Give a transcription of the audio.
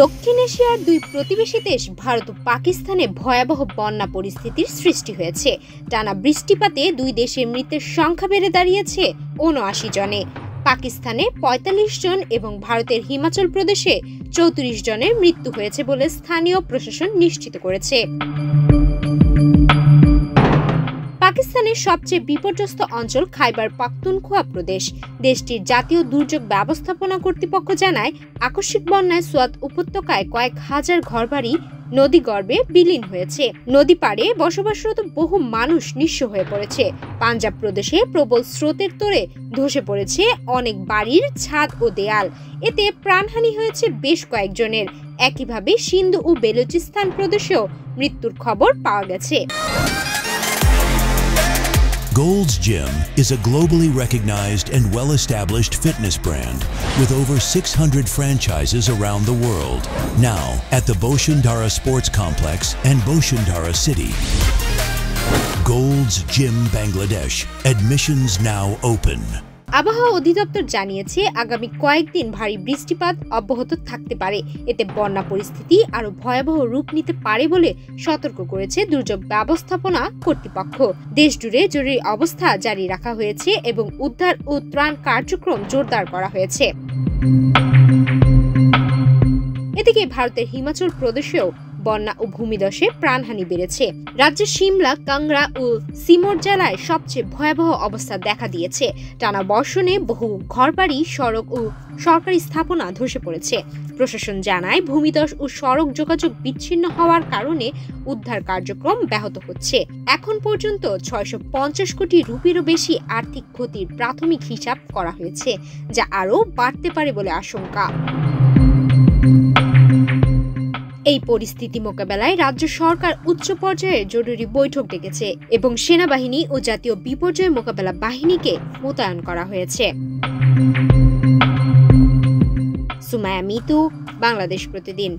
দক্ষিণ এশিয়ার দুই প্রতিবেশী দেশ ভারত ও পাকিস্তানে ভয়াবহ বন্যা পরিস্থিতির সৃষ্টি হয়েছে। টানা বৃষ্টিপাতে দুই দেশের মৃতের সংখ্যা বেড়ে দাঁড়িয়েছে ৭৯ জনে। পাকিস্তানে ৪৫ জন এবং ভারতের হিমাচল প্রদেশে ৩৪ জনের মৃত্যু হয়েছে বলে স্থানীয় প্রশাসন নিশ্চিত করেছে। পাকিস্তানের সবচেয়ে বিপর্যস্ত অঞ্চল খাইবার পাখতুনখোয়া প্রদেশ। দেশটির জাতীয় দুর্যোগ ব্যবস্থাপনা কর্তৃপক্ষ জানায়, আকস্মিক বন্যায় সোয়াত উপত্যকায় কয়েক হাজার ঘরবাড়ি নদীগর্ভে বিলীন হয়েছে। নদী পাড়ে বসবাসরত বহু মানুষ নিঃস্ব হয়ে পড়েছে। পাঞ্জাব প্রদেশে প্রবল স্রোতের তোড়ে ধসে পড়েছে অনেক বাড়ির ছাদ ও দেয়াল। এতে প্রাণহানি হয়েছে বেশ কয়েকজনের। একইভাবে সিন্ধু ও বেলুচিস্তান প্রদেশেও মৃত্যুর খবর পাওয়া গেছে। Gold's Gym is a globally recognized and well-established fitness brand with over 600 franchises around the world. Now at the Boshundara Sports Complex and Boshundara City. Gold's Gym Bangladesh. Admissions now open. আবহাওয়া অধিদপ্তর জানিয়েছে, আগামী কয়েকদিন ভারী বৃষ্টিপাত অব্যাহত থাকতে পারে। এতে বন্যা পরিস্থিতি আরো ভয়াবহ রূপ নিতে পারে বলে সতর্ক করেছে দুর্যোগ ব্যবস্থাপনা কর্তৃপক্ষ। দেশজুড়ে জরুরি অবস্থা জারি রাখা হয়েছে এবং উদ্ধার ও ত্রাণ কার্যক্রম জোরদার করা হয়েছে। এদিকে ভারতের হিমাচল প্রদেশেও বন্যা ও ভূমিধসে প্রাণহানি বেড়েছে। রাজ্যের সিমলা, কাংড়া ও সিমোর জেলায় সবচেয়ে ভয়াবহ অবস্থা দেখা দিয়েছে। টানা বর্ষণে বহু ঘরবাড়ি, সড়ক ও সরকারি স্থাপনা ধসে পড়েছে। প্রশাসন জানায়, ভূমিধস ও সড়ক যোগাযোগ বিচ্ছিন্ন হওয়ার কারণে উদ্ধার কার্যক্রম ব্যাহত হচ্ছে। এখন পর্যন্ত ৬৫০ কোটি রুপিরও বেশি আর্থিক ক্ষতির প্রাথমিক হিসাব করা হয়েছে, যা আরও বাড়তে পারে বলে আশঙ্কা। এই পরিস্থিতি মোকাবেলায় রাজ্য সরকার উচ্চ পর্যায়ে জরুরি বৈঠক ডেকেছে এবং সেনাবাহিনী ও জাতীয় বিপর্যয় মোকাবেলা বাহিনীকে মোতায়েন করা হয়েছে। সুমায়া মিতু, বাংলাদেশ প্রতিদিন।